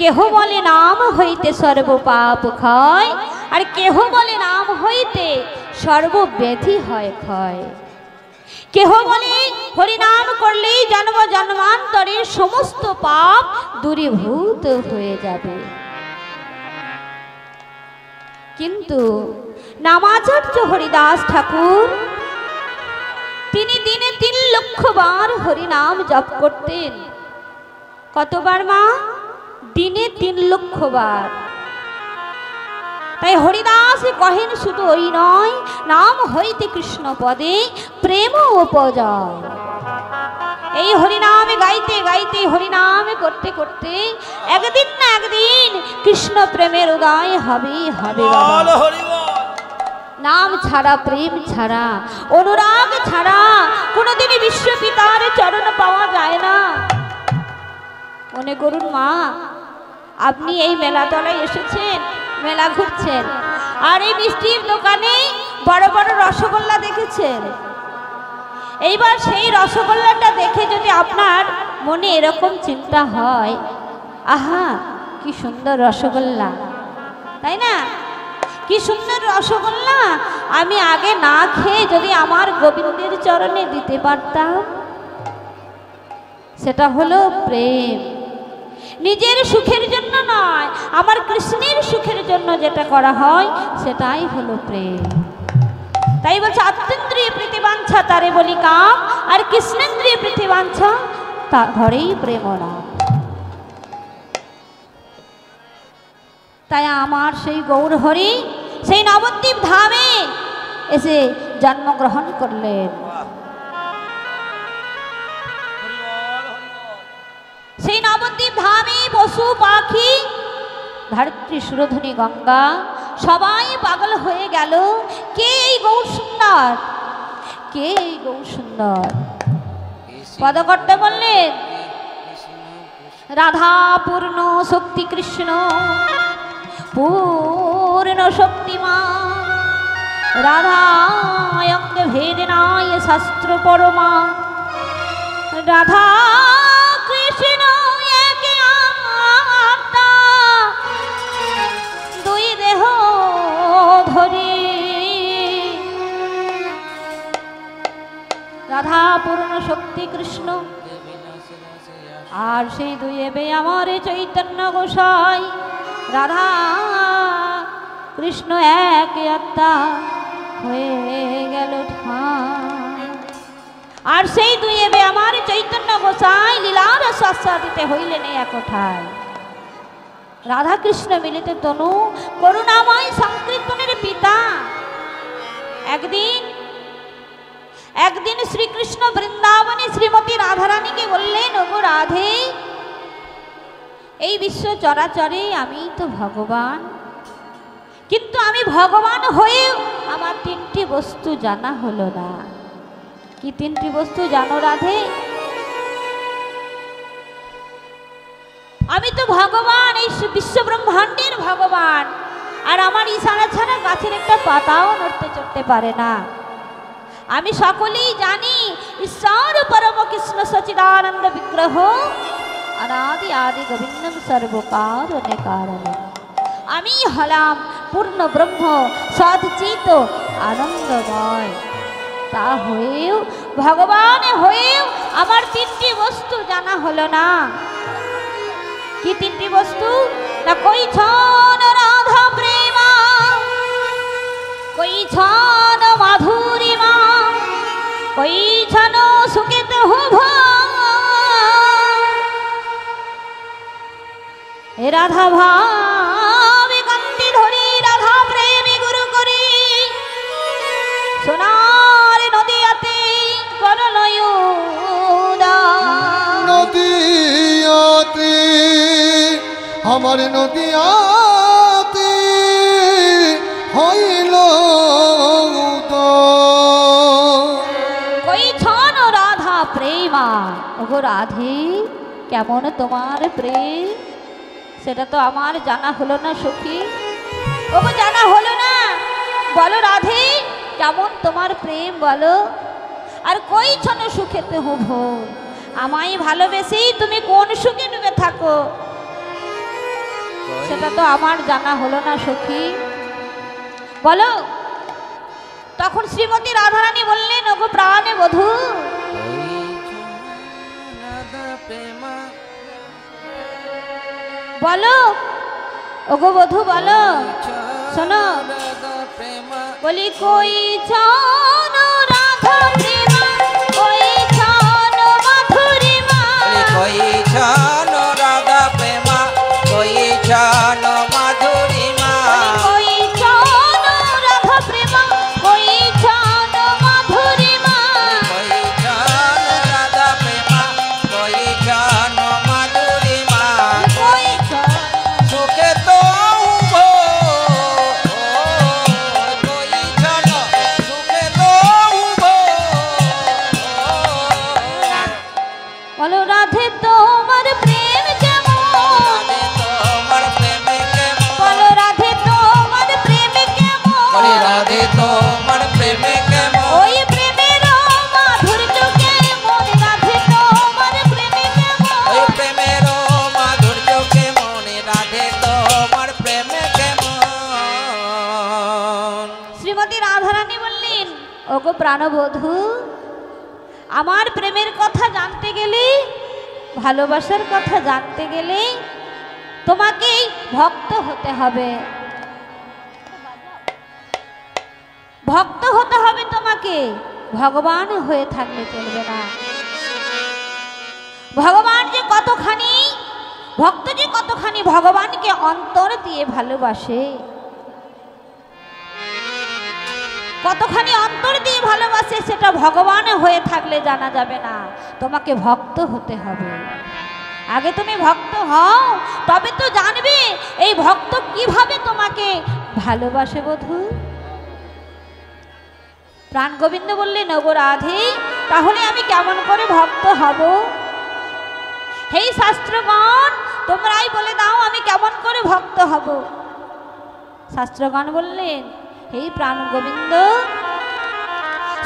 কেহ বলে নাম হইতে সর্ব পাপ ক্ষয়, আর কেহ বলে নাম হইতে সর্বব্যাধি হয় ক্ষয়। কেহ বলে হরিনাম করলেই জন্ম জন্মান্তরের সমস্ত পাপ দূরীভূত হয়ে যাবে। কিন্তু নামাচার্য হরিদাস ঠাকুর তিনি দিনে 3 লক্ষ বার হরিনাম জপ করতেন। কতবার মা? দিনে 3 লক্ষ বার। তাই হরিদাস কহেন শুধু ওই নয়, নাম হইতে কৃষ্ণ পদে প্রেম উপজয়। এই হরিনামে গাইতে গাইতে, হরিনামে করতে করতে একদিন না একদিন কৃষ্ণ প্রেমের উদয় হবে হবে। নাম ছাড়া, প্রেম ছাড়া, অনুরাগ ছাড়া কোনোদিনই বিশ্বপিতার চরণ পাওয়া যায় না। মনে করুন মা, আপনি এই মেলাতলায় এসেছেন, মেলা ঘুরছেন, আর এই মিষ্টির দোকানে বড় বড় রসগোল্লা দেখেছেন। এইবার সেই রসগোল্লাটা দেখে যদি আপনার মনে এরকম চিন্তা হয়, আহা কি সুন্দর রসগোল্লা, তাই না? কি সুন্দর রসগোল্লা, আমি আগে না খেয়ে যদি আমার গোবিন্দের চরণে দিতে পারতাম। সেটা হলো প্রেম। নিজের সুখের জন্য নয়, আমার কৃষ্ণের সুখের জন্য যেটা করা হয় সেটাই হলো প্রেম। তাই বলছে আত্মেন্দ্রিয় প্রীতিবাঞ্ছা তারে বলি কাম, আর কৃষ্ণেন্দ্রিয় প্রীতিবাঞ্ছা তা ঘরেই প্রেম না। তাই আমার সেই গৌর হরি সেই নবদ্বীপ ধামে এসে জন্মগ্রহণ করলেন। সেই নবদ্বীপ ধামে পশু পাখি, ধারিত্রী সুরধনী গঙ্গা সবাই পাগল হয়ে গেল। কে এই গৌর সুন্দর, কে এই গৌর সুন্দর? পদকর্তা বললেন রাধা পূর্ণ শক্তি কৃষ্ণ, পূর্ণ শক্তিমান, রাধা অঙ্গ ভেদ নাই শাস্ত্র পরমা, রাধা কৃষ্ণ একে আত্মা, দুই দেহ ধরি। রাধা পূর্ণ শক্তি কৃষ্ণ, আর সেই দুই এবে আমার চৈতন্য গোসাই। রাধা কৃষ্ণ এক আত্মা হয়ে গেল ঠাঁই, আর সেই দুই এবে আমার চৈতন্য গোসাই লীলার আস্বাদিতে হইলেন এক ঠাঁই। রাধা কৃষ্ণ মিলিত তনু করুণাময় সংকীর্তনের পিতা। একদিন শ্রীকৃষ্ণ বৃন্দাবনে শ্রীমতী রাধারানীকে বললেন, ওগো রাধে, এই বিশ্ব চরাচরে আমি তো ভগবান, কিন্তু আমি ভগবান হয়েও আমার 3টি বস্তু জানা হলো না। কি 3টি বস্তু জানো রাধে? আমি তো ভগবান, এই বিশ্ব ব্রহ্মাণ্ডের ভগবান, আর আমার ইশারা ছাড়া গাছের একটা পাতাও নড়তে চড়তে পারে না। আমি সকলেই জানি ঈশ্বর পরম কৃষ্ণ সচিদানন্দ বিগ্রহ, অনাদি আদি গোবিন্দম সর্বকারণে কারণ। আমি হলাম পূর্ণ ব্রহ্ম সদচিত আনন্দময়। তা হয়েও, ভগবান হয়েও আমার 3টি বস্তু জানা হলো না। কি 3টি বস্তু? না কই ছন রাধা প্রেমা, কই ছন মাধুরিমা, কই ছন সুকেত হুভ। রাধা ভাবে কান্তি ধরি, রাধা প্রেমে গুরু করি, সোনার নদীয়াতে করলয় নদীয়াতে, আমার নদীয়াতে হইল। কই ছন রাধা প্রেমা, ওগো রাধে কেমন তোমার প্রেম, সেটা তো আমার জানা হলো না সখী। ওগো জানা হলো না, বলো রাধে কেমন তোমার প্রেম বলো। আর কই ছন সুখেতে হুভ, আমায় ভালোবেসেই তুমি কোন সুখে ডুবে থাকো। সেটা তো আমার জানা হলো না সখী, বলো। তখন শ্রীমতী রাধারানী বললেন, ওগো প্রাণে বধূ, বলো ওগো বধূ বলো। শোনো, বলি কই জান রাধা প্রেমা, কই জান মাধুরিমা, কই জান রাধা প্রেমা, কই জান মাধুরিমা, কই জান রাধা প্রেমা, কই জান মাধুরিমা, কই জান রাধা প্রেমা, কই জান মাধুরিমা, কই জান সুখে তো উভো, কই জান সুখে তো উভো। বলো রাধে তোমার প্রেম কেমন, রাধে তোমার প্রেমে কেমন, বলো রাধে তোমার প্রেম কেমন, বলি রাধে তোমার প্রেমে কেমন, ওই প্রেমের মাধুর্য কেমন, রাধে তোমার প্রেমে ওই কেমন, প্রেমের মাধুর্য কেমন, রাধে তোমার প্রেমে কেমন। শ্রীমতী রাধারানী বললেন, ওগো প্রাণবধূ, আমার প্রেমের কথা জানতে গেলে, ভালোবাসার কথা জানতে গেলে তোমাকেই ভক্ত হতে হবে, ভক্ত হতে হবে তোমাকে, ভগবান হয়ে থাকলে চলবে না। ভগবান যে কতখানি, ভক্ত যে কতখানি ভগবানকে অন্তর দিয়ে ভালোবাসে, কতখানি অন্তর দিয়ে ভালোবাসে, সেটা ভগবান হয়ে থাকলে জানা যাবে না। তোমাকে ভক্ত হতে হবে। আগে তুমি ভক্ত হও, তবে তো জানবে এই ভক্ত কিভাবে তোমাকে ভালোবাসে বধূ। প্রাণ গোবিন্দ বললেন, ওগো রাধে, তাহলে আমি কেমন করে ভক্ত হব? হে শাস্ত্রগণ, তোমরাই বলে দাও আমি কেমন করে ভক্ত হব। শাস্ত্রগণ বললেন, হে প্রাণ গোবিন্দ,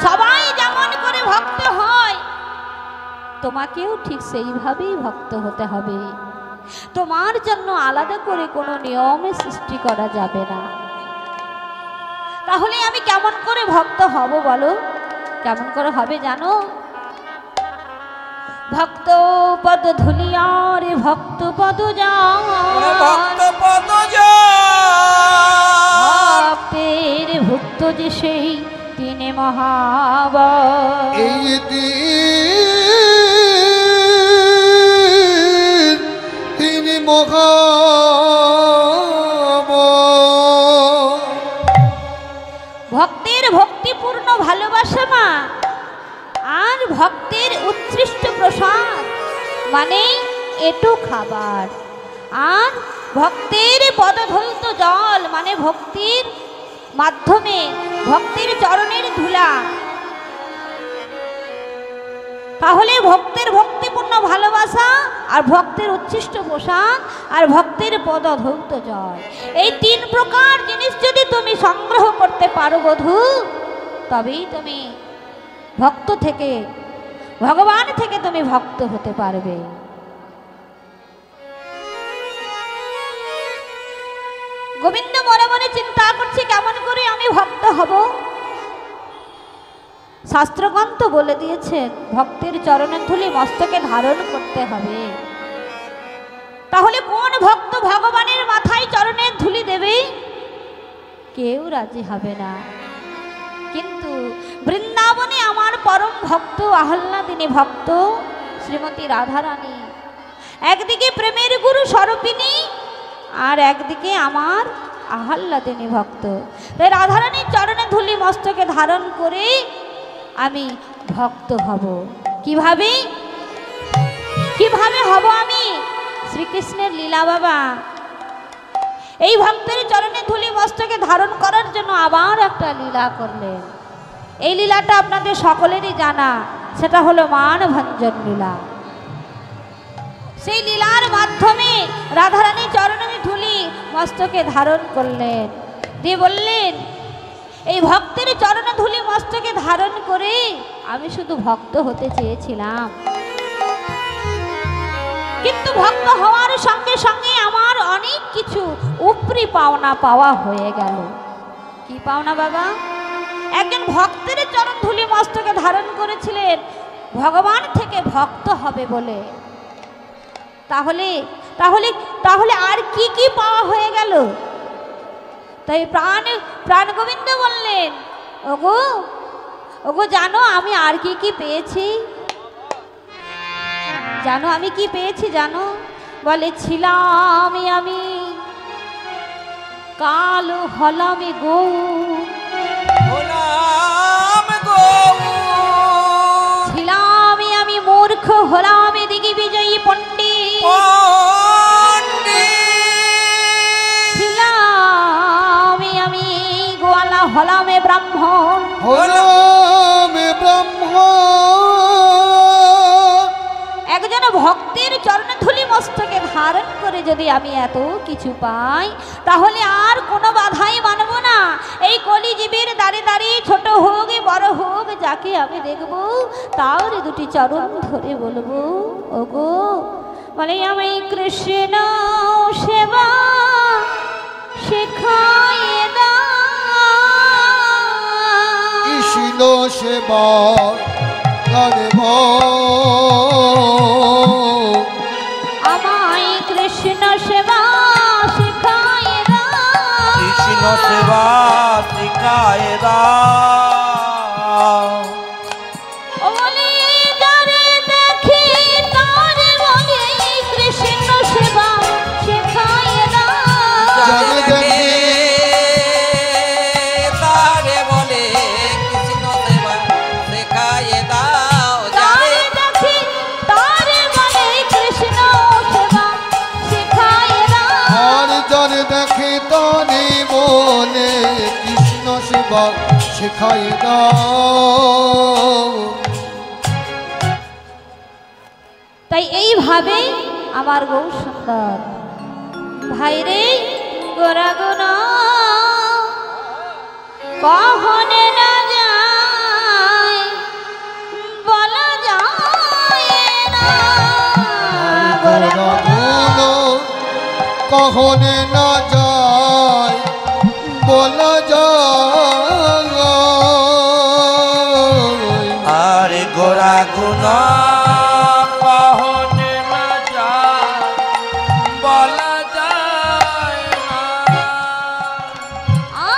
সবাই যেমন করে ভক্ত হয় তোমাকেও ঠিক সেইভাবেই ভক্ত হতে হবে। তোমার জন্য আলাদা করে কোনো নিয়মে সৃষ্টি করা যাবে না। তাহলে আমি কেমন করে ভক্ত হব বলো? কেমন করে হবে জানো? ভক্ত পদ ধুলিয়ারে ভক্ত পদ ভক্ত যান, পদ ভক্তের ভক্ত যে সেই তিনি মহাবল। এই দিন তিনি মহাবল। ভক্তের ভক্তিপূর্ণ ভালোবাসা মা, আর ভক্তের উৎকৃষ্ট প্রসাদ মানে এটু খাবার, আর ভক্তের পদধৌত জল মানে ভক্তির মাধ্যমে ভক্তের চরণের ধুলা। তাহলে ভক্তের ভক্তিপূর্ণ ভালোবাসা, আর ভক্তের উচ্ছিষ্ট প্রসাদ, আর ভক্তের পদধৌত জল, এই তিন প্রকার জিনিস যদি তুমি সংগ্রহ করতে পারো বধূ, তবেই তুমি ভক্ত থেকে, ভগবান থেকে তুমি ভক্ত হতে পারবে। গোবিন্দ মনে মনে চিন্তা করছে কেমন করে আমি ভক্ত হব। শাস্ত্রগণ তো বলে দিয়েছেন ভক্তের চরণের ধুলি মস্তকে ধারণ করতে হবে। তাহলে কোন ভক্ত ভগবানের মাথায় চরণের ধুলি দেবে? কেউ রাজি হবে না। কিন্তু বৃন্দাবনে আমার পরম ভক্ত আহ্লাদিনী ভক্ত শ্রীমতী রাধারানী, একদিকে প্রেমের গুরু স্বরূপিণী, আর একদিকে আমার আহ্লাদিনী ভক্ত। তাই রাধারানীর চরণে ধুলি মস্তকে ধারণ করে আমি ভক্ত হব। কিভাবে কিভাবে হব আমি? শ্রীকৃষ্ণের লীলা বাবা এই ভক্তের চরণে ধুলি মস্তকে ধারণ করার জন্য আবার একটা লীলা করলেন। এই লীলাটা আপনাদের সকলেরই জানা, সেটা হলো মানভঞ্জন লীলা। সেই লীলার মাধ্যমে রাধারানী চরণে ধুলি মস্তকে ধারণ করলেন, দিয়ে বললেন, এই ভক্তের চরণে ধুলি মস্তকে ধারণ করে আমি শুধু ভক্ত হতে চেয়েছিলাম, কিন্তু ভক্ত হওয়ার সঙ্গে সঙ্গে আমার অনেক কিছু পাওনা পাওয়া হয়ে গেল। কি পাওনা বাবা? একজন ভক্তের চরণ ধুলি মস্তকে ধারণ করেছিলেন ভগবান থেকে ভক্ত হবে বলে। তাহলে তাহলে তাহলে আর কি কি পাওয়া হয়ে গেল? তাই প্রাণ গোবিন্দ বললেন, ওগো ওগো জানো আমি আর কি কি পেয়েছি? জানো আমি কি পেয়েছি জানো? বলে ছিলাম আমি কালো হলামে গৌ, হলাম গো, ছিলাম আমি মূর্খ হলাম দিগি বিজয়ী পণ্ডিত, ছিলাম আমি গোয়ালা হলামে ব্রাহ্মণ, হলামে ব্রাহ্মণ। একজন ভক্তের চরণধূলি মস্তকে ধারণ করে যদি আমি এত কিছু পাই, তাহলে আর কোনো বাধাই মানব না। এই কলিজীবের দাঁড়ে দাঁড়িয়ে ছোট হোক বড় হোক যাকে আমি দেখব তার দুটি চরণ ধরে বলবো, ওগো বলে আমি কৃষ্ণ সেবা শেখায় দাও, কৃষ্ণ সেবা করব, আমায় কৃষ্ণ সেবা শেখায় দাও, কৃষ্ণ সেবা শিখায় দাও। ও বলে যারে দেখি তারে বলে কৃষ্ণ সেবা শেখায় দাও, যারে দেখে তারে বলে কৃষ্ণ সেবা শিখায় দাও। যারে দেখি তারে বলে কৃষ্ণ সেবা শেখায় দাও, আর যারে দেখে তারে বলে কৃষ্ণ সেবা শেখাই দাও। তাই এইভাবে আমার গৌ সুন্দর ভাইরে গোরা গুনা কখনে না যায় বলা যায় না, গোরা গুনা কখনে না যায় বলা যায়। আরে গোরা গুণ কহনে না যায় বলা যায় না।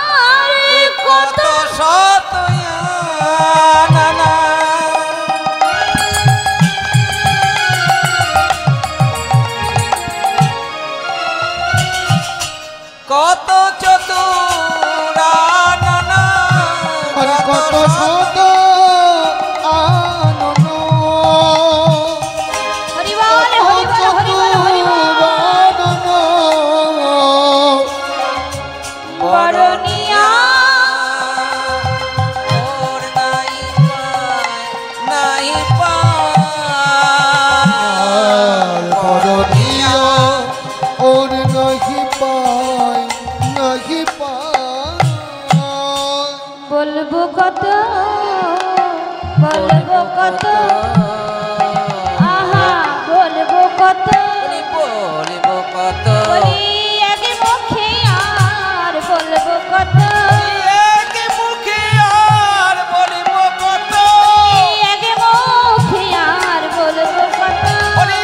আরে কত শত নানা কত চতুরা নানা আর কত শত আনন্দ, হরিবল হরিবল হরিবল হরিবল আনন্দ। বরণিয়া ওর নাই পায় করণীয় ওর নাহি পায় নাহি পায়। বলবো কত বলবো কত আহা বলবো কত বলিব কত বলি আগে মুখে আর বলবো কত এক মুখে আর বলিব কত আগে মুখে আর বলবো কত বলি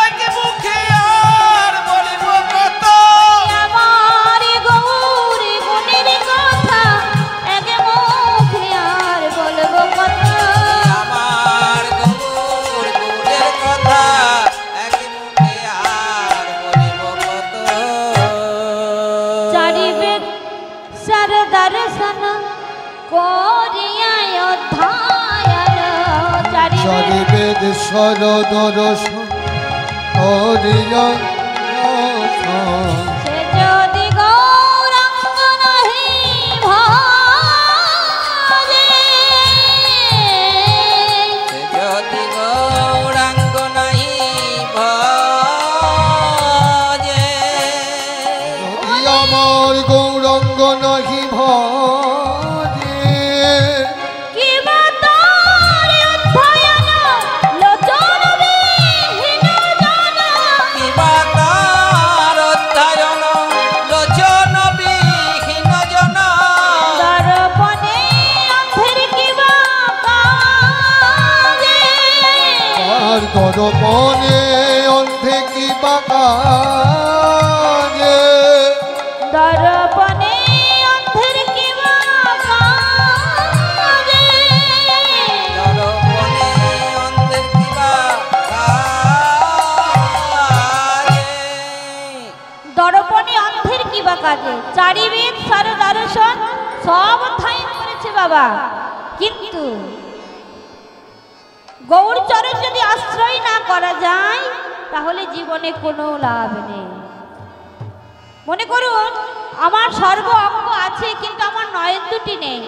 এক মুখে আর বলিব কত আমার গৌরী গুণের কথা আগে মুখে আর বলবো কত আমার গৌর গুণের কথা এক মুখে আর বলিব কত চারি বেদ সর দর্শন করিয়ায় অধ্যায়ন চারি চারি বেদ বেদ সর দর্শন করিয়া সে যদি গৌরাঙ্গ নাহি ভজে যদি গৌরাঙ্গ নাই ভজে যদি আমার গৌরাঙ্গ নাহি ভজে, কিবা তার অধ্যয়ন লোচন বিহীন জন কিবা তার অধ্যয়ন লোচন কাজে দর্পণে অন্ধের কি বা কাজে দর্পণে অন্ধের কি বা কাজে দর্পণে অন্ধের কি বা কাজে চারিবেদ সার দর্শন সব অধ্যয়ন করেছে বাবা, কিন্তু গৌরচরণ যদি আশ্রয় না করা যায় তাহলে জীবনে কোনো লাভ নেই। মনে করুন আমার সর্ব অঙ্গ আছে কিন্তু আমার নয়ন দুটি নেই,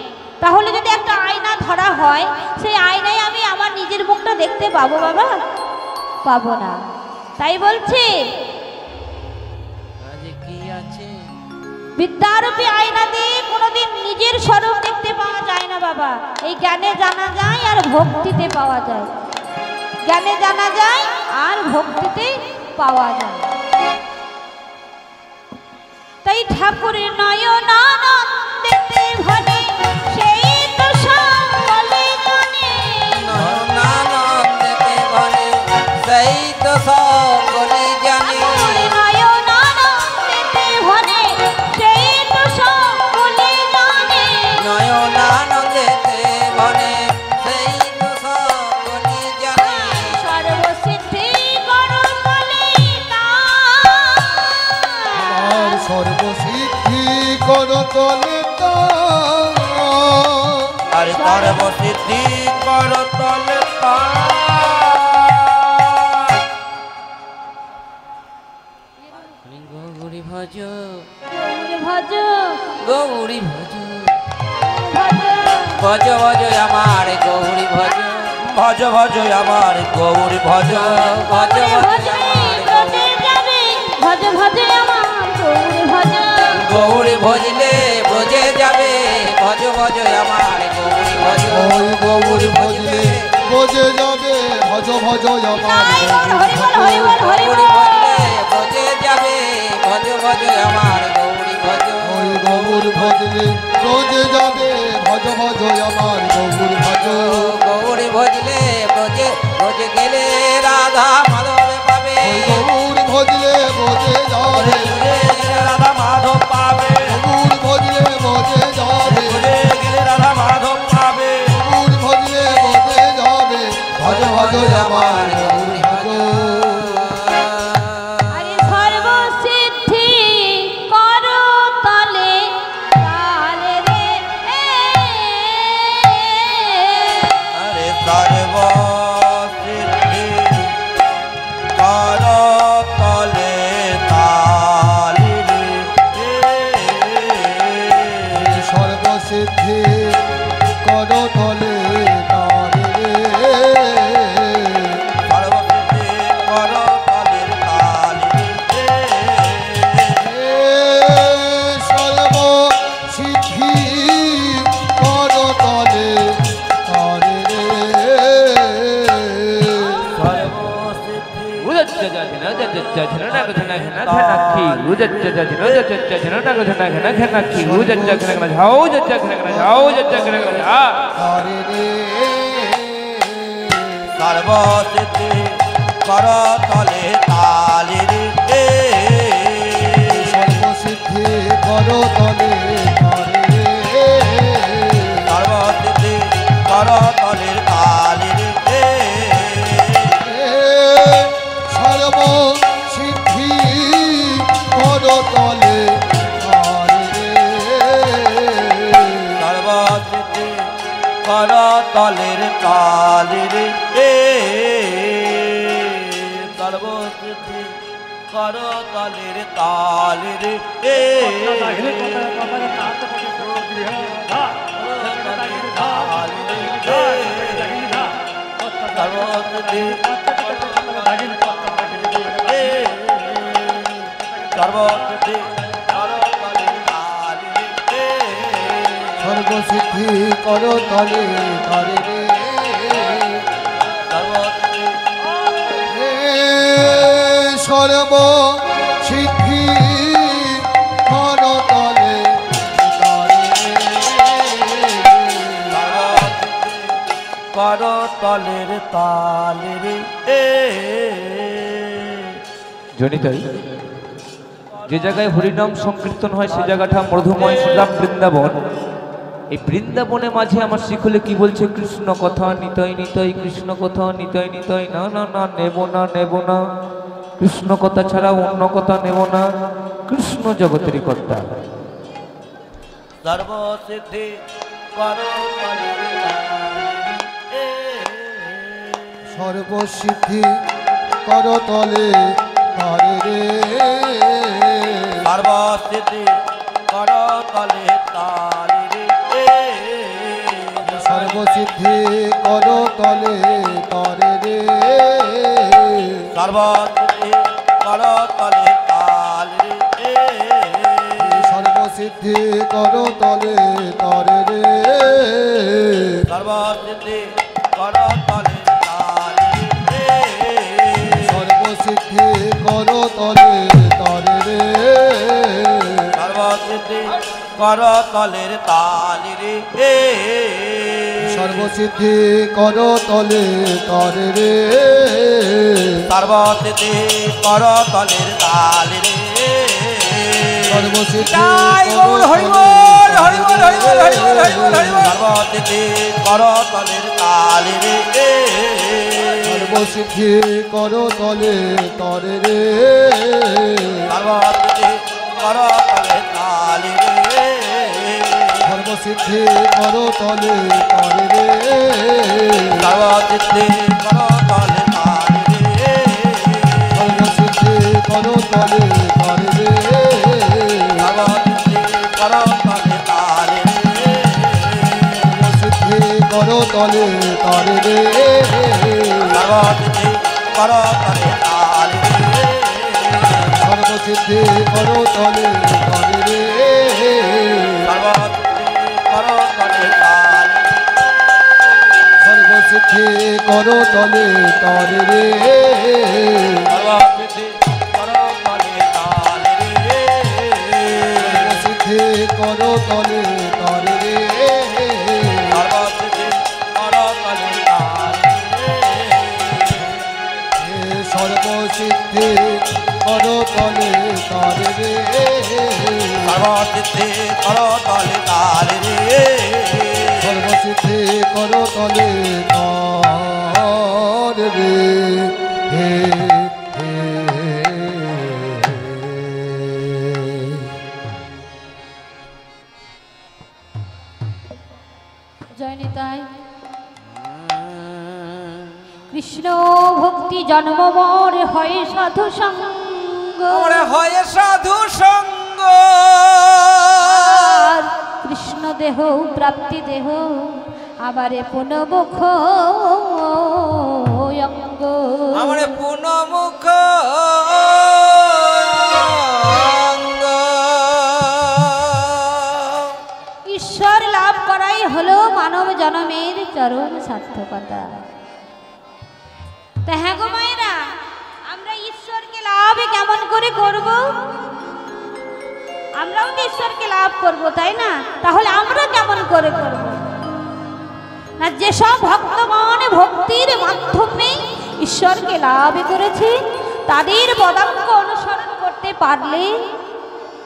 তাহলে যদি একটা আয়না ধরা হয় সেই আয়নায় আমি আমার নিজের মুখটা দেখতে পাবো বাবা? পাবো না। তাই বলছি আজ কি আছে বিদ্যারূপী আয়না দিয়ে কোনোদিন নিজের স্বরূপ দেখতে পাওয়া যায় না বাবা। এই জ্ঞানে জানা যায় আর ভক্তিতে পাওয়া যায়, জ্ঞানে জানা যায় আর ভক্তিতে পাওয়া যায়। তাই ঠাকুরের নয়নানন্দেতে ভনে সেই তো সকলে জানে, নয়নানন্দেতে ভনে সেই তো সকলে জানে ঠাকুরের নয়নানন্দেতে ভনে সেই তো সকলে জানে, নয়নানন্দেতে ভনে সেই তো সকলে জানে সর্বসিদ্ধি করো বলে আর সর্বসিদ্ধি করতলে আর সর্বসিদ্ধি করতলে গৌরী ভজ ভজ গৌরী ভজ ভজ ভজ ভজ আমার গৌরী ভজ ভজ ভজ আমার গৌরী ভজ ভজ ভজ আমার রোদে যাবে ভজ ভজ আমার গৌর ভজ গৌরী ভজলে ব্রজে যাবে ভজ ভজ আমার গৌরী ভজ ওই গৌরী ভজলে বোঝে যাবে ভজ ভজ আমার হরি বল হরি বল হরি গৌরী বল ভজলে ব্রজে যাবে ভজ ভজ আমার গৌরী ভজ ওই গৌর ভজলে রোজে যাবে ভজ ভজ আমার গৌর ভজ গৌরী ভজলে ব্রজে ব্রজে গেলে রাধা মাধব পাবে ওই গৌর ভজলে বোঝে যাবে রাধা মাধব পাবে গৌর ভজলে বোঝে যাবে গেলে রাধা মাধব পাবে গৌর ভজলে বোঝে যাবে ভজ ভজ আমার গৌর ভজ আরে সর্বসিদ্ধি করো তলে তালে রে আরে সর্বসিদ্ধি কর তলে তালি সর্বসিদ্ধি করতলে তারে সর্বসিদ্ধি কর তলের তালি সর্বসিদ্ধি করতলে তারে সর্বসিদ্ধি তারে সর্বসিদ্ধি কর তলে তালি সর্বসিদ্ধি করতলে তারে সর্বসিদ্ধি কর তলের তালি সর্বসিদ্ধি করতলে তারে সর্বসিদ্ধি কর তলের তালির সর্বসিদ্ধি কর তলের তালির সর্বসিদ্ধি সর্বসিদ্ধি কর তলের তালির সর্বসিদ্ধি করতলে তারে সর্বসিদ্ধি করতলে কর তলের তালের জনিতাই যে জায়গায় হরিনাম সংকীর্তন হয় সে জায়গাটা মধুময় শ্রীরাম বৃন্দাবন। এই বৃন্দাবনের মাঝে আমার শিখলে কি বলছে, কৃষ্ণ কথা নিতই নিতই, কৃষ্ণ কথা নিতই নিতই, না না না নেব না নেব না, কৃষ্ণ কথা ছাড়া অন্য কথা নেব না, কৃষ্ণ জগতেরই কর্তা। সর্বসিদ্ধি সর্বসিদ্ধি করতলে তারে রে, সর্বসিদ্ধি করতলে তারে রে, সর্বসিদ্ধি করতলে তারে রে, সর্বসিদ্ধি করতলে তারে রে, সর্বসিদ্ধি করতলে তারে রে, সর্বসিদ্ধি করতলে তারে রে, সর্বসিদ্ধি করতলে তারে রে, সর্বসিদ্ধি করতলের তালে রে, সর্বসিদ্ধি করতলে তারে রে, সর্বসিদ্ধি করতলের তালে রে, সর্বসিদ্ধি জয় গৌর হরি বল, হরি বল, হরি বল, হরি বল, হরি বল, হরি বল। সর্বসিদ্ধি করতলের তালে রে, সর্বসিদ্ধি করতলে তারে রে, সর্বসিদ্ধি করতলের তালে রে, সর্বসিদ্ধি করতলে তারে রে, সর্বসিদ্ধি করতলের তালে রে, সর্বসিদ্ধি করতলে তারে রে, সর্বসিদ্ধি করতলের তালে রে, সর্বসিদ্ধি করতলে তারে রে, সর্বসিদ্ধি করতলের তালে রে, সর্বসিদ্ধি করতলে তারে রে, সর্বসিদ্ধি করতলের তালে রে, সর্বসিদ্ধি করতলে তারে রে, সর্বসিদ্ধি করতলের তালে রে, সর্বসিদ্ধি করতলে তারে রে, সর্বসিদ্ধি করতলে তারে রে, সর্বসিদ্ধি করতলে তালে রে, সর্বসিদ্ধি করতলে তারে রে, হে হে। জয় নিতাই। কৃষ্ণ ভক্তি জন্ম মোর হয় সাধু সঙ্গ, ওরে হয় সাধু সঙ্গ, আর কৃষ্ণ দেহ প্রাপ্তি দেহ আবারে পুনমুখ অঙ্গ, আমারে পুনমুখ অঙ্গ। ঈশ্বর লাভ করাই হলো মানব জন্মের চরম সার্থকতা। তা হ্যাঁ গো মায়েরা, আমরা ঈশ্বরকে লাভ কেমন করে করব? আমরাও তো ঈশ্বরকে লাভ করব, তাই না? তাহলে আমরা কেমন করে করব? না, যেসব ভক্তগণ ভক্তির মাধ্যমে ঈশ্বরকে লাভ করেছে তাদের পদাঙ্ক অনুসরণ করতে পারলে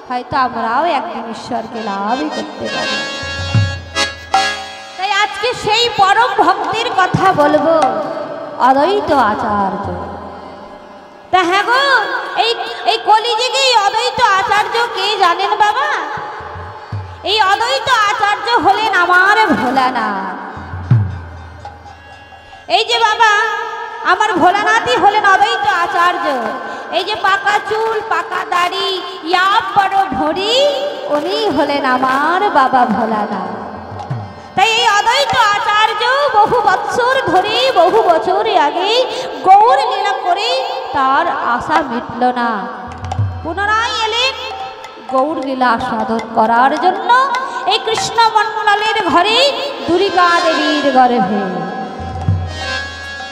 হয়তো আমরাও একদিন ঈশ্বরকে লাভই করতে পারি। তাই আজকে সেই পরম ভক্তির কথা বলবো, অদ্বৈত আচার্য। তা হ্যাঁ গো, এই কলিযুগে অদ্বৈত আচার্য কে জানেন বাবা? এই অদ্বৈত আচার্য হলেন আমার ভোলানাথ। এই যে বাবা, আমার ভোলানাথই হলেন অদ্বৈত আচার্য। এই যে পাকা চুল, পাকা দাড়ি, ইয়া বড় ভরি, উনি হলেন আমার বাবা ভোলানাথ। তাই এই অদ্বৈত আচার্য বহু বৎসর ধরে, বহু বছর আগে গৌর লীলা করে তার আশা মিটল না। পুনরায় এলেন গৌর লীলা সাধন করার জন্য এই কৃষ্ণ মণ্ডলের ঘরে, দুর্গা দেবীর গর্ভে।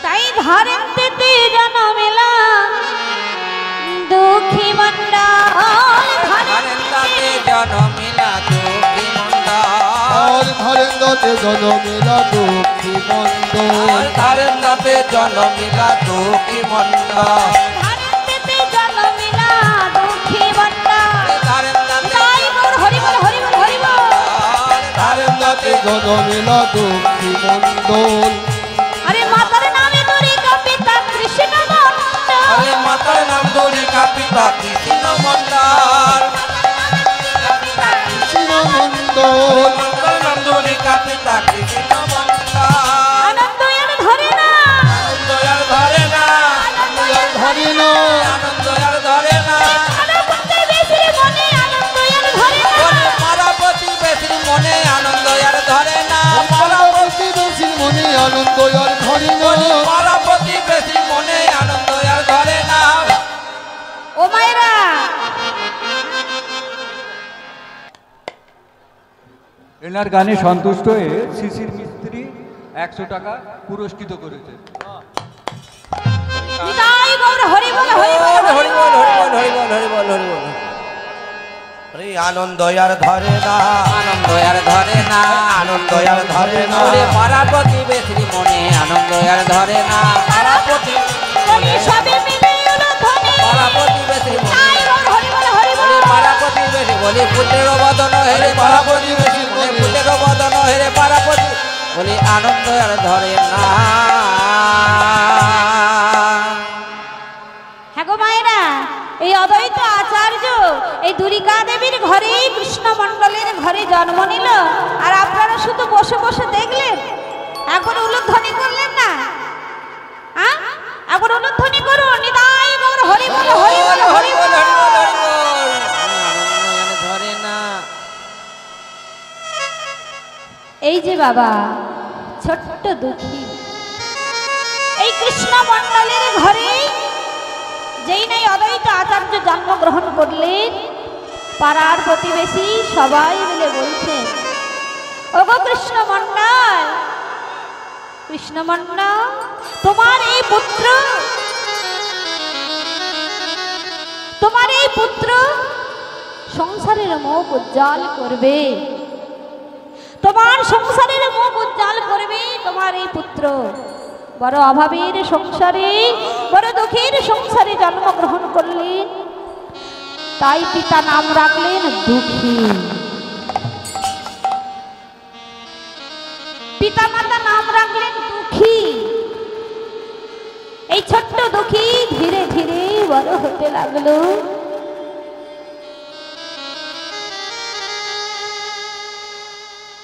তাই ধারেন পেতে জনমেলা দুঃখী মণ্ডল, ধারেন তাতে জনমিলা দুঃখী মণ্ডল, ধারেন তাতে জনমেলা দুঃখী মণ্ডল, ধারেন তাতে জনমিলা দুঃখী মণ্ডল, ধারেন পেতে জনমেলা বদন মেলা দুঃখী মণ্ডল। আরে মাতার নামে দুর্গা পিতা কৃষ্ণ মণ্ডল। আরে মাতার নাম দুর্গা পিতা কৃষ্ণ মণ্ডল। কৃষ্ণ মণ্ডল মাতার নাম দুর্গা পিতা কৃষ্ণ মণ্ডল। আনন্দ আর ধরে না, আনন্দ আর ধরে না, ধরে না আনন্দ আর ধরে না। পারাপতি বেশির মনে আনন্দ আর ধরে না। বলে পারাপতি বেশির মনে আনন্দ আর ধরে না। পার্বতী বেশির মনে আনন্দ আর ধরে না। বলে পারাপতি বেশির মনে আনন্দ আর ধরে না। ও মায়েরা, এনার গানে সন্তুষ্ট হয়ে শিশির মিস্ত্রি 100 টাকা পুরস্কৃত করেছে। নিতাই গৌর হরি বল, হরি বল, হরি বল, হরি বল, হরি বল, হরি বল, হরি বল। আরে আনন্দ আর ধরে না, আনন্দ আর ধরে না, আনন্দ আর ধরে না। ওরে পারাপতি বেশির মনে আনন্দ আর ধরে না। পারাপতি বলি সবে মিলে এলো ধনে। পারাপতি বেশির মনে, নিতাই গৌর হরি বল, হরি বল। ওরে পারাপতি বেশি বলি পুত্রের বদন হেরে পারাপতি বেশি মনে পুত্রের বদন হেরে পারাপতি বলি আনন্দ আর ধরে না। হ্যাঁ গো মায়েরা, এই অদ্বৈত আচার্য এই দুর্গা দেবীর ঘরে কৃষ্ণ মণ্ডলের ঘরে জন্ম নিল, আর আপনারা শুধু বসে বসে দেখলেন, একবার উলুধ্বনি করলেন না? হ্যাঁ, একবার উলুধ্বনি করুন। নিতাই গৌর হরি বল, হরি বল, হরি বল। আনন্দ আর ধরে না। এই যে বাবা ছোট্ট দুঃখী, এই কৃষ্ণ মণ্ডলের ঘরে যেই নাই অদ্বৈত আচার্য জন্মগ্রহণ করলেন, পাড়ার প্রতিবেশী সবাই মিলে বলছেন, ওগো কৃষ্ণ মণ্ডল, কৃষ্ণ মণ্ডল, তোমার এই পুত্র, তোমার এই পুত্র সংসারের মুখ উজ্জ্বল করবে, তোমার সংসারের মুখ উজ্জ্বল করবে তোমার এই পুত্র। বড় অভাবের সংসারে, বড় দুঃখের সংসারে জন্মগ্রহণ করলেন, তাই পিতা নাম রাখলেন দুঃখী। পিতা মাতা নাম রাখলেন দুঃখী। এই ছোট্ট দুঃখী ধীরে ধীরে বড় হতে লাগলো।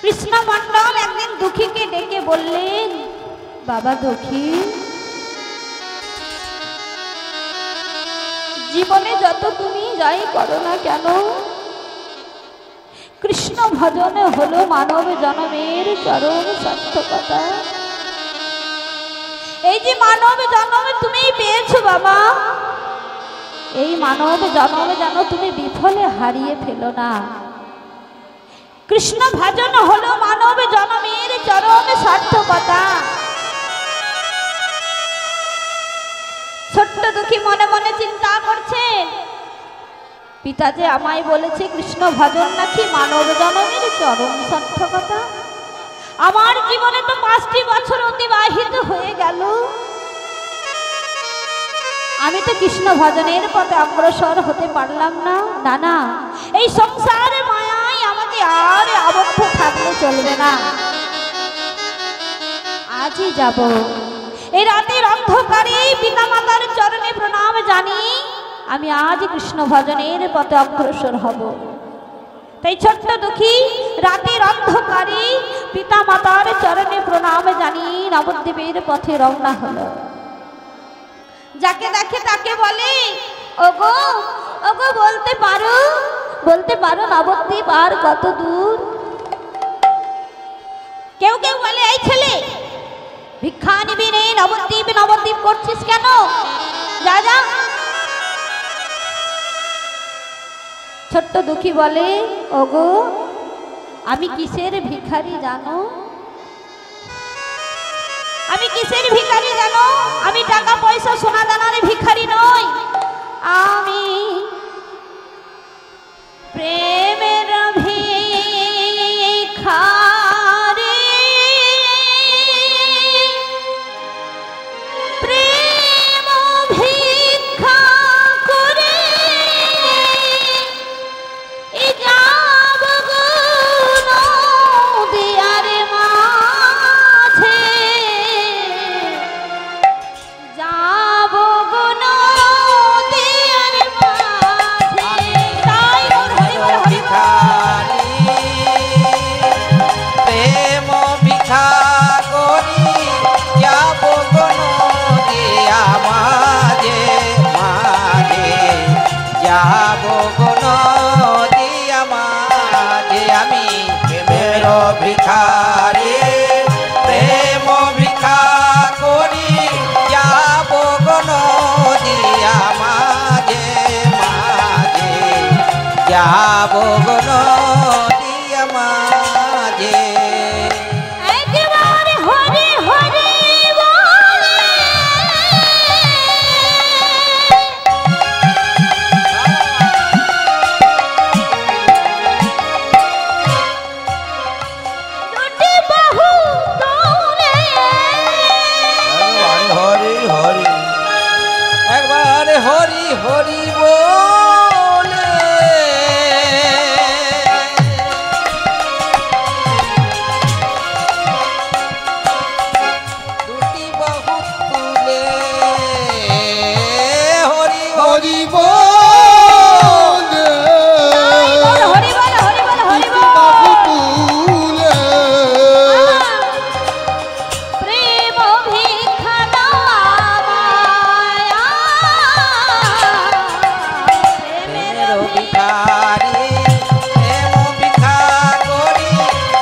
কৃষ্ণ মণ্ডল একদিন দুঃখীকে ডেকে বললেন, বাবা দুঃখী, জীবনে যত তুমি যাই করো না কেন, কৃষ্ণ ভজন হলো মানব জন্মের চরম সার্থকতা। এই যে মানব জন্ম তুমি পেয়েছো বাবা, এই মানব জন্ম যেন তুমি বিফলে হারিয়ে ফেলো না। কৃষ্ণ ভজন হলো মানব জন্মের চরম সার্থকতা। ছোট্ট দুঃখী মনে মনে চিন্তা করছে, পিতা যে আমায় বলেছে কৃষ্ণ ভজন নাকি মানব জন্মের চরম সার্থকতা। আমার জীবনে তো 5টি বছর অতিবাহিত হয়ে গেল, আমি তো কৃষ্ণ ভজনের পথে অগ্রসর হতে পারলাম না। না না, এই সংসারে মায়ায় আমাকে আর আবদ্ধ থাকলে চলবে না। আজই যাব, এই রাতের অন্ধকারে পিতা মাতার চরণে প্রণাম জানি, আমি আজ কৃষ্ণ ভজনের পথে অগ্রসর হব। তাই ছোট্ট দুঃখী রাতের অন্ধকারে পিতা মাতার চরণে প্রণাম জানি নবদ্বীপের পথে রওনা হলো। যাকে দেখে তাকে বলে, ওগো ওগো বলতে পারো, বলতে পারো নবদ্বীপ আর কত দূর? কেউ কেউ বলে, এই ছেলে ভিক্ষা নিবি রে, নবদ্বীপ নবদ্বীপ করছিস কেন, যা যা। ছোট্ট দুঃখী বলে, ওগো আমি কিসের ভিখারি জানো, আমি কিসের ভিখারি জানো, আমি টাকা পয়সা সোনা দানার ভিখারি নই, আমি প্রেমের ভিখারি। প্রেম ভিক্ষা করে যাব গো নদিয়ারে যাব গো নদিয়া মাঝে একবার হরি হরি বলে দুটি বাহু তুলে হরি হরি একবার হরি হরি বলে দুটি বাহু তুলে হরি হরি হরি বলে হরি বল হরি বল হরি বল বাহু তুলে প্রেম ভিক্ষা দামায়া প্রেমের ভিখারি প্রেম ভিক্ষা করি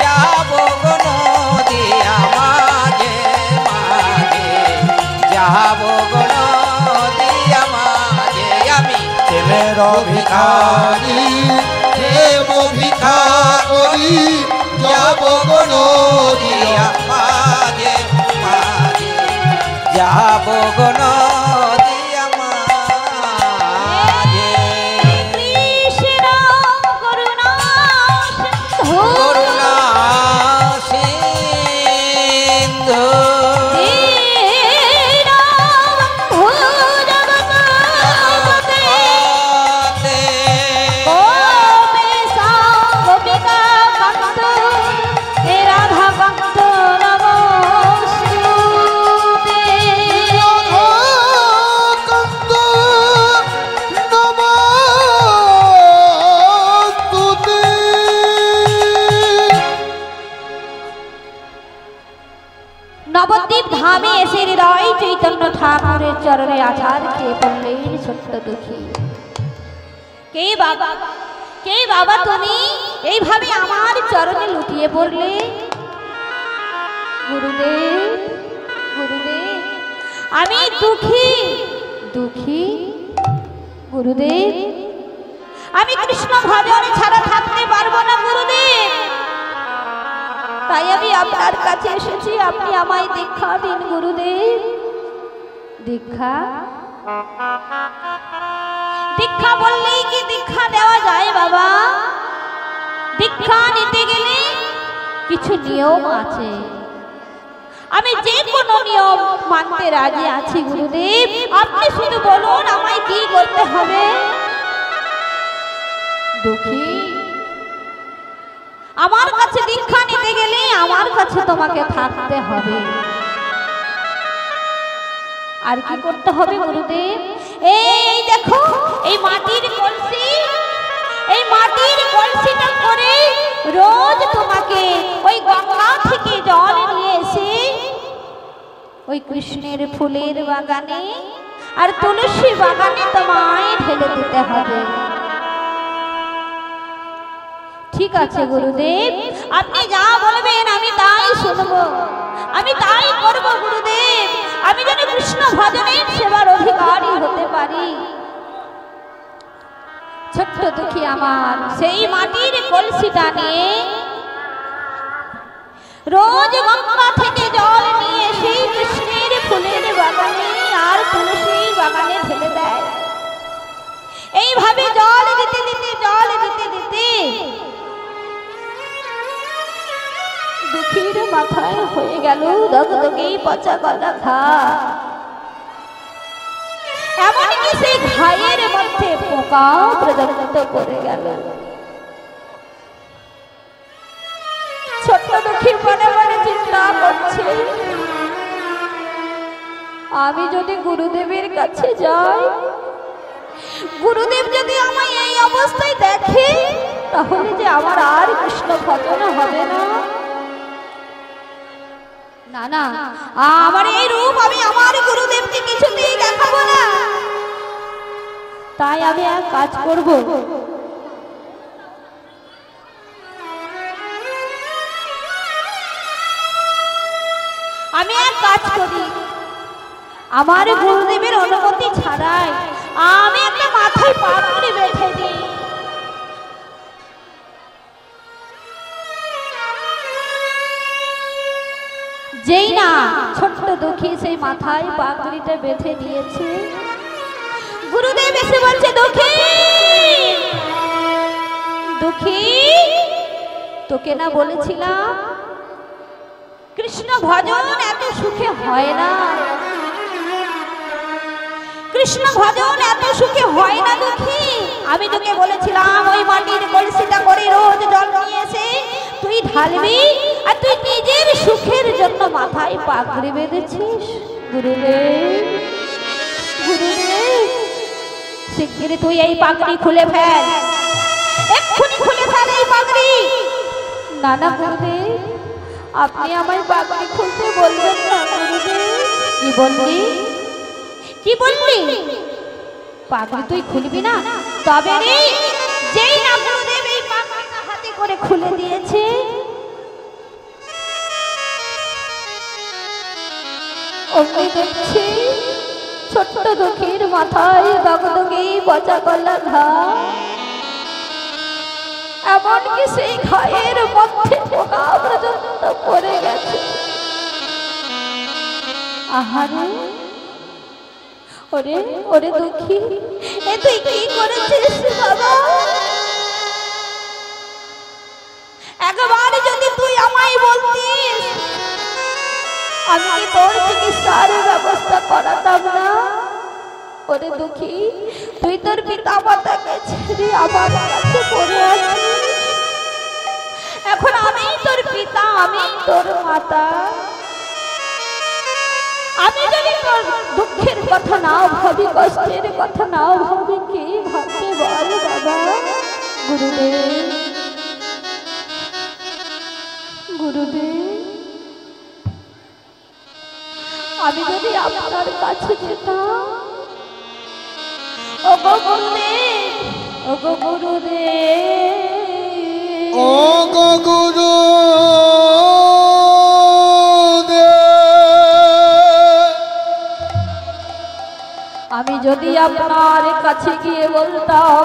যাব গো নদিয়া মাঝে মাঝে যাব গো নদিয়া মাঝে আমি প্রেমের ভিখারি দেব ভিক্ষা করি যাব গো নদিয়া নদিয়া মাঝে মাঝে যাব গো নদিয়া মাঝে কৃষ্ণ করুণা সিন্ধু করুণা সিন্ধু দীনবন্ধু জগৎপতে গোপেশা গোপিকা কান্ত হে রাধা কান্ত নমস্তুতে কান্ত নমস্তুতে নবদ্বীপ ধামে এসে হৃদয় চৈতন্য ঠাকুরের চরণে আছাড় খেয়ে পড়লেন ছোট্ট দুঃখী। কে বাবা, কে বাবা তুমি এইভাবে আমার চরণে লুটিয়ে পড়লে? গুরুদেব, গুরুদেব, আমি দুঃখী, দুঃখী গুরুদেব, আমি কৃষ্ণ ভজনে ছাড়া থাকতে পারবো না গুরুদেব। তাই আমি আপনার কাছে এসেছি, আপনি আমায় দীক্ষা দিন গুরুদেব। দীক্ষা? দীক্ষা বললেই কি দীক্ষা দেওয়া যায় বাবা? দীক্ষা নিতে গেলে কিছু নিয়ম আছে, আমি যে কোনো নিয়ম মানতে রাজি আছি গুরুদেব। আপনি শুধু বলুন আমায় কি করতে হবে। দুঃখী, আমার কাছে দীক্ষা নিতে গেলে আমার কাছে তোমাকে থাকতে হবে। আর কি করতে হবে গুরুদেব? এই দেখো, এই মাটির কলসি, এই মাটির কলসিটা করে রোজ তোমাকে ওই গঙ্গা থেকে জল নিয়ে এসে ওই কৃষ্ণের ফুলের বাগানে আর তুলসী বাগানে তোমায় ঢেলে দিতে হবে। ঠিক আছে গুরুদেব, আপনি যা বলবেন আমি তাই শুনবো, আমি তাই করব গুরুদেব। আমি যেন কৃষ্ণ ভজনের সেবার অধিকারী হতে পারি। ছোট্ট দুঃখী আমার সেই মাটির কলসিটা নিয়ে রোজ গঙ্গা থেকে জল নিয়ে সেই কৃষ্ণের ফুলের বাগানে আর তুলসীর বাগানে ঢেলে দেয়। এইভাবে জল দিতে দিতে জল দিতে দিতে দুঃখীর মাথায় হয়ে গেল দগদগে পচা গলা ঘা। এমনকি সেই ঘায়ের মধ্যে পোকা প্রজন্মিত করে গেল। ছোট্ট দুঃখী মনে মনে চিন্তা করছে, আমি যদি গুরুদেবের কাছে যাই, গুরুদেব যদি আমায় এই অবস্থায় দেখে, তাহলে যে আমার আর কৃষ্ণ ভজন হবে না। না না, আমার এই রূপ আমি আমার গুরুদেবকে কিছুতেই দেখাবো না। তাই আমি এক কাজ করব, আমি এক কাজ করি, আমার গুরুদেবের অনুমতি ছাড়াই আমি একটা মাথায় পাগড়ি বেঁধে দিই। যেই না ছোট্ট দুঃখী সেই মাথায় পাগড়িটা বেঁধে নিয়েছে, গুরুদেব এসে বলছে, দুঃখী দুঃখী, তোকে না বলেছিলাম কৃষ্ণ ভজন এত সুখে হয় না, কৃষ্ণ ভজন এত সুখে হয় না দুঃখী। আমি তোকে বলেছিলাম ওই মাটির কলসিটা করে রোজ জল নিয়ে এসে তুই ঢালবি, আর তুই নিজের সুখের জন্য মাথায় পাগড়ি বেঁধেছিস। গুরুদেব গুরুদেব, শিগগিরই তুই এই পাগড়ি খুলে ফেল, এক্ষুনি খুলে ফেল এই পাগড়ি। না না গুরুদেব, আপনি আমায় পাগড়ি খুলতে বলবেন না গুরুদেব। কি বললি, কি বললি? পাগড়ি তুই খুলবি না? তবে রে, যেই না গুরুদেব এই পাগড়িটা হাতে করে খুলে দিয়েছে, অমনি দেখছি ছোট্ট দুঃখীর মাথায় দগদগে পচা কলা ঘা, এমনকি সেই ঘায়ের মধ্যে পোকা পর্যন্ত পড়ে গেছে। আহারে, ওরে ওরে দুঃখী, এ তুই কি করেছিস বাবা? একবার যদি তুই আমায় বলতিস, আমি কি তোর চিকিৎসার ব্যবস্থা করাতাম না? ওরে দুঃখী, তুই তোর পিতা মাতাকে ছেড়ে আমার কাছে পড়ে আছিস। এখন আমি তোর পিতা, আমি তোর মাতা। আমি যদি তোর দুঃখের কথা না ভাবি, কষ্টের কথা না ভাবি, কি ভাবতে বল বাবা? গুরুদেব গুরুদেব, আমি যদি আপনার কাছে যেতাম, ও গো গুরুদেব, ও গো গুরুদেব, ও গো গুরু, আমি যদি আপনার কাছে গিয়ে বলতাম,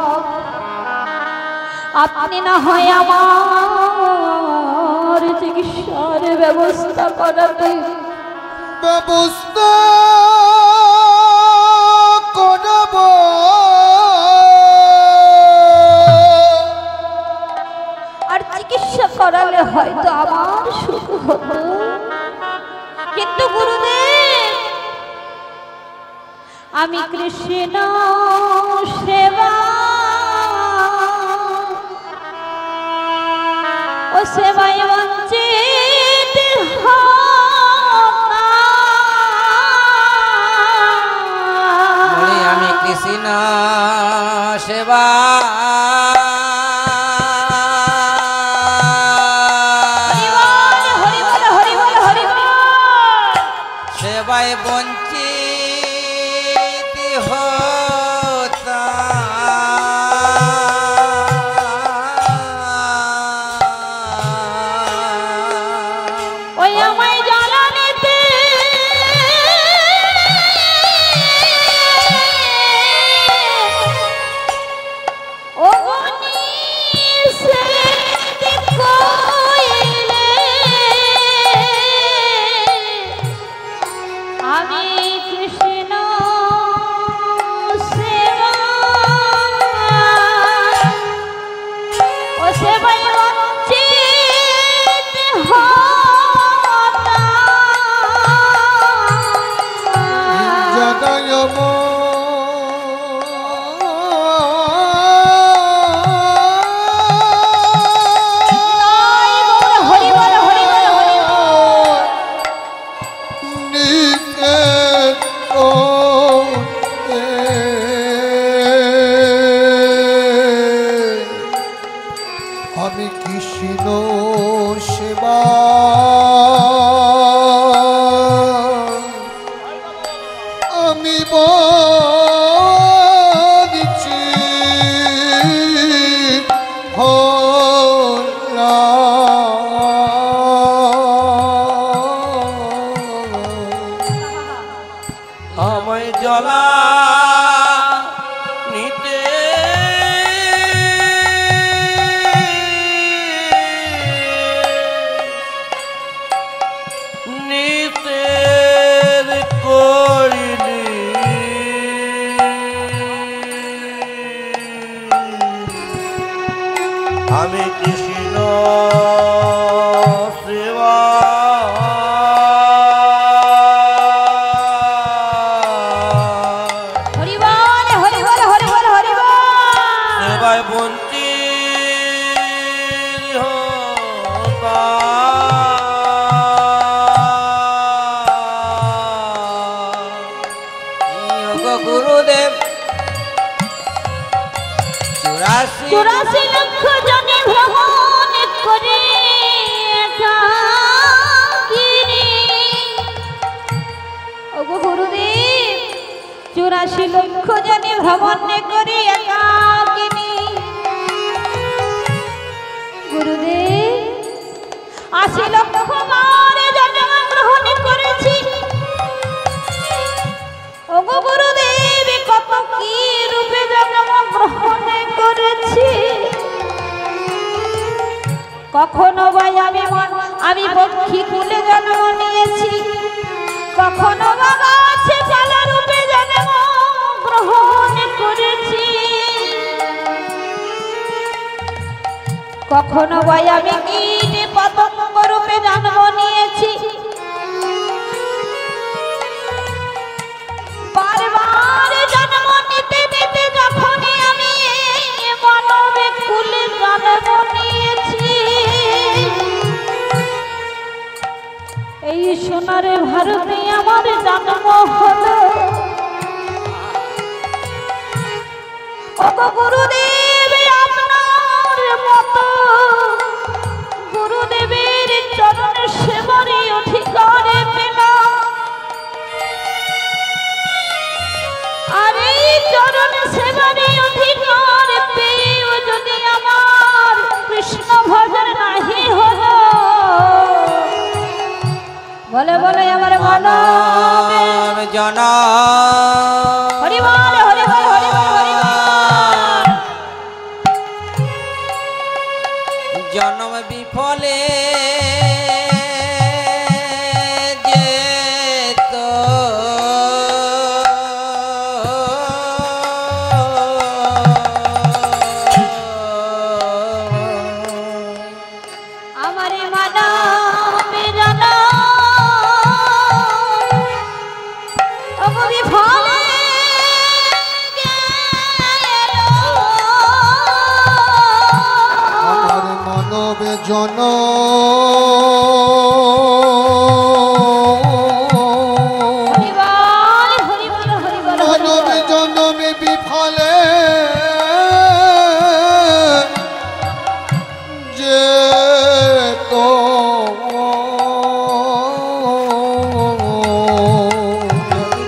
আপনি না হয় আমার চিকিৎসার ব্যবস্থা করাতেন। ব্যবস্থা করব, আর চিকিৎসা করালে হয়তো আমার সুখ হতো। কিন্তু গুরুদেব, আমি কৃষ্ণ সেবা ও সেবায় বঞ্চিত আমি কৃষ্ণ সেবা সেবায় বঞ্চিত হতাম। ওই আমায় জ্বালানিতে ও আমি কৃষ্ণ সেবা ও সেবায় বঞ্চিত হতাম। জনয়ম হরি বল, হরি বল, হরি বল। নিতে ও আমি কৃষ্ণ সেবা আমি বলছি আমায় জ্বলা নিতে আমি কৃষ্ণ সেবা হরি বল হরি বল হরি বল হরি বল। সেবায় বঞ্চিত হোতা। গুরুদেব 84 লক্ষ জনে ভ্রমণ করে একাকিনী। ওগো গুরুদেব 84 লক্ষ জনে ভ্রমণ করে একাকিনী। গুরুদেব 80 লক্ষ বার জন্ম গ্রহণ করেছি। ওগো গুরুদেব কত কি রূপে জন্ম গ্রহণ করেছি। কখনো বা আমি পক্ষী কুলে জন্ম নিয়েছি, কখনো বা গাছে পালা রূপে জন্ম গ্রহণ করেছি, কখনো বা আমি কীটে পতঙ্গ রূপে জন্ম নিয়েছি। বারবার জন্ম নিতে নিতে যখনই আমি মানবে কুলে জন্ম নিয়েছি, এই সোনার ভারতে আমার জন্ম হলো। ওগো গুরুদেব আপনার মতো গুরুদেবের চরণ সেবারই অধিকার পেলাম। আর এই চরণ সেবারই অধিকার পেয়েও যদি আমার কৃষ্ণ ভজন নাহি হলো, বলে বলে আমার মানব জন হরি বল হরি বল হরি বল হরি বল। জন্ম বিফলে জন মানব জন্মে বিফলে যে তো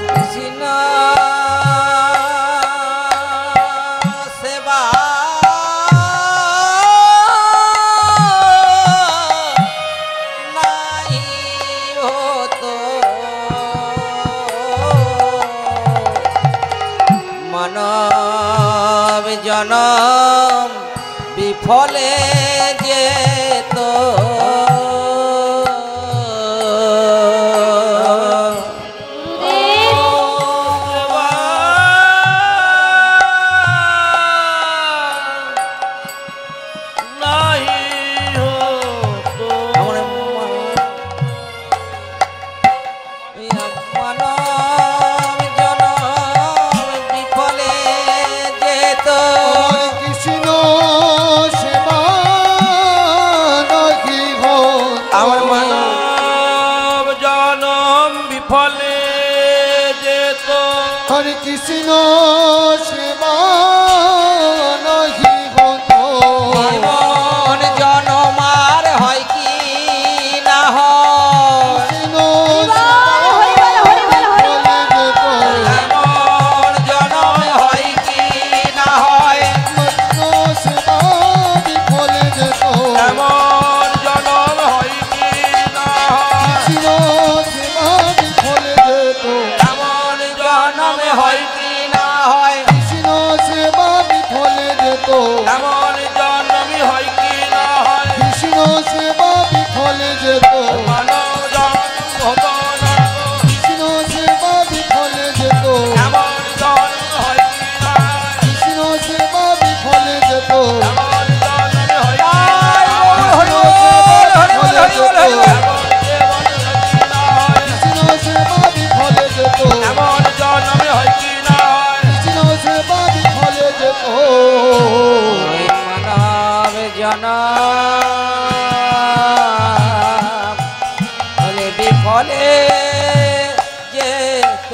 কৃষ্ণ সেবা মানব জনম বিফলে যেত কৃষ্ণ সেবা নাহি অনাম হলে বিফলে যেত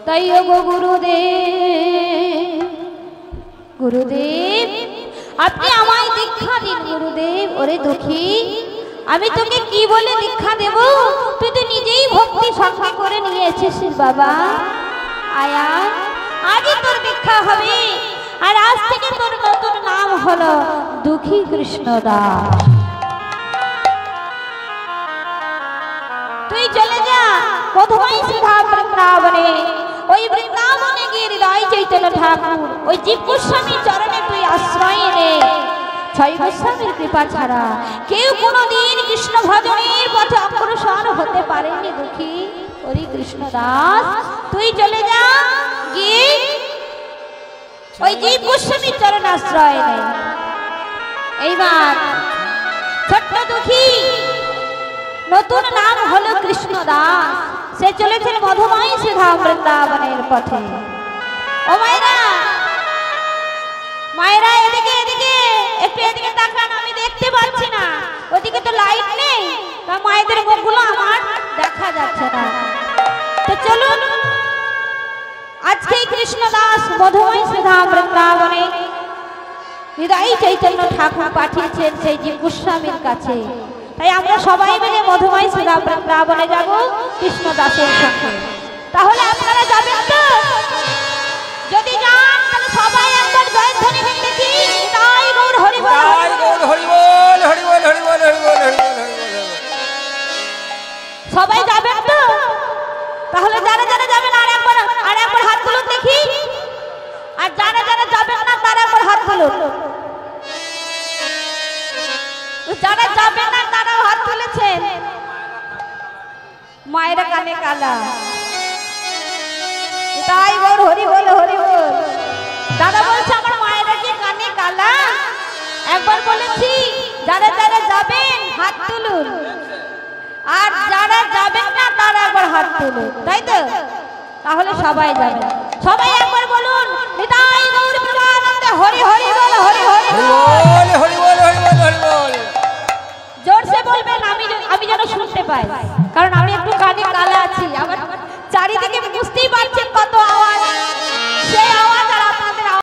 তাই গো গুরুদেব, গুরুদেব আপনি আমায় দীক্ষা দিন গুরুদেব। ওরে দুঃখী, আমি তোকে কি বলে দীক্ষা দেব? তুই তো নিজেই ভক্তি সঙ্গে করে নিয়েছিস বাবা। আয়া, আজই তোর দীক্ষা হবে, আর আজ থেকে তোর নতুন নাম হলো দুঃখী কৃষ্ণদাস। তুই চলে যা মধুময় সুধা বৃন্দাবনে। ওই বৃন্দাবনে গিয়ে হৃদয় চৈতন্য ঠাকুর ওই জীব গোস্বামীর চরণে তুই আশ্রয় নে। ছয় গোস্বামীর কৃপা ছাড়া কেউ কোনোদিন কৃষ্ণ ভজনের পথে অগ্রসর হতে পারেনি দুঃখী। ওরে কৃষ্ণদাস, তুই চলে যা, গিয়ে ওই জীব গোস্বামীর চরণ আশ্রয় নে। এইবার ছোট্ট দুঃখী, নতুন নাম হলো কৃষ্ণদাস, সে চলেছেন মধুময় সুধা বৃন্দাবনের পথে। ও মায়েরা, মায়েরা এদিকে এদিকে একটু এদিকে তাকান, আমি দেখতে পাচ্ছি না, ওদিকে তো লাইট নেই, তা মায়েদের মুখগুলো আমার দেখা যাচ্ছে না। তো চলুন, আজকে কৃষ্ণদাস মধুময় সুধা বৃন্দাবনে হৃদয় চৈতন্য ঠাকুর পাঠিয়েছেন সেই জীব গোস্বামীর কাছে। তাই আমরা সবাই মিলে মধুময় সুধা বৃন্দাবনে যাব কৃষ্ণদাসের সঙ্গে। তাহলে আপনারা যাবেন তো? যদি যান তাহলে সবাই একবার জয়ধ্বনি দিন দেখি। তাই গৌর হরি বল, তাই গৌর হরি বল, হরি বল, হরি বল, হরি বল, হরি বল, হরি বল। সবাই যাবেন তো? তাহলে যারা যারা যাবেন আর একবার হাত তুলুন দেখি। আর যারা যারা যাবেন না তারা একবার হাত তুলুন। যারা যাবেন না তারাও হাত তুলেছেন। মায়েরা কানে কালা, তাই গৌর হরি বল, হরি বল। দাদা বলছে আমার মায়েরা কি কানে কালা? একবার বলেছি যারা যারা যাবেন হাত তুলুন, আর যারা যাবেন না তারা একবার হাত তুলুন, তাই তো? তাহলে সবাই যাবেন। সবাই একবার বলুন, নিতাই গৌর প্রেমানন্দে হরি হরি বল, হরি হরি বল, হরি বল, হরি বল, হরি বল। জোরসে বলবেন, আমি যেন শুনতে পাই, কারণ আমি একটু কানে কালা আছি, আমার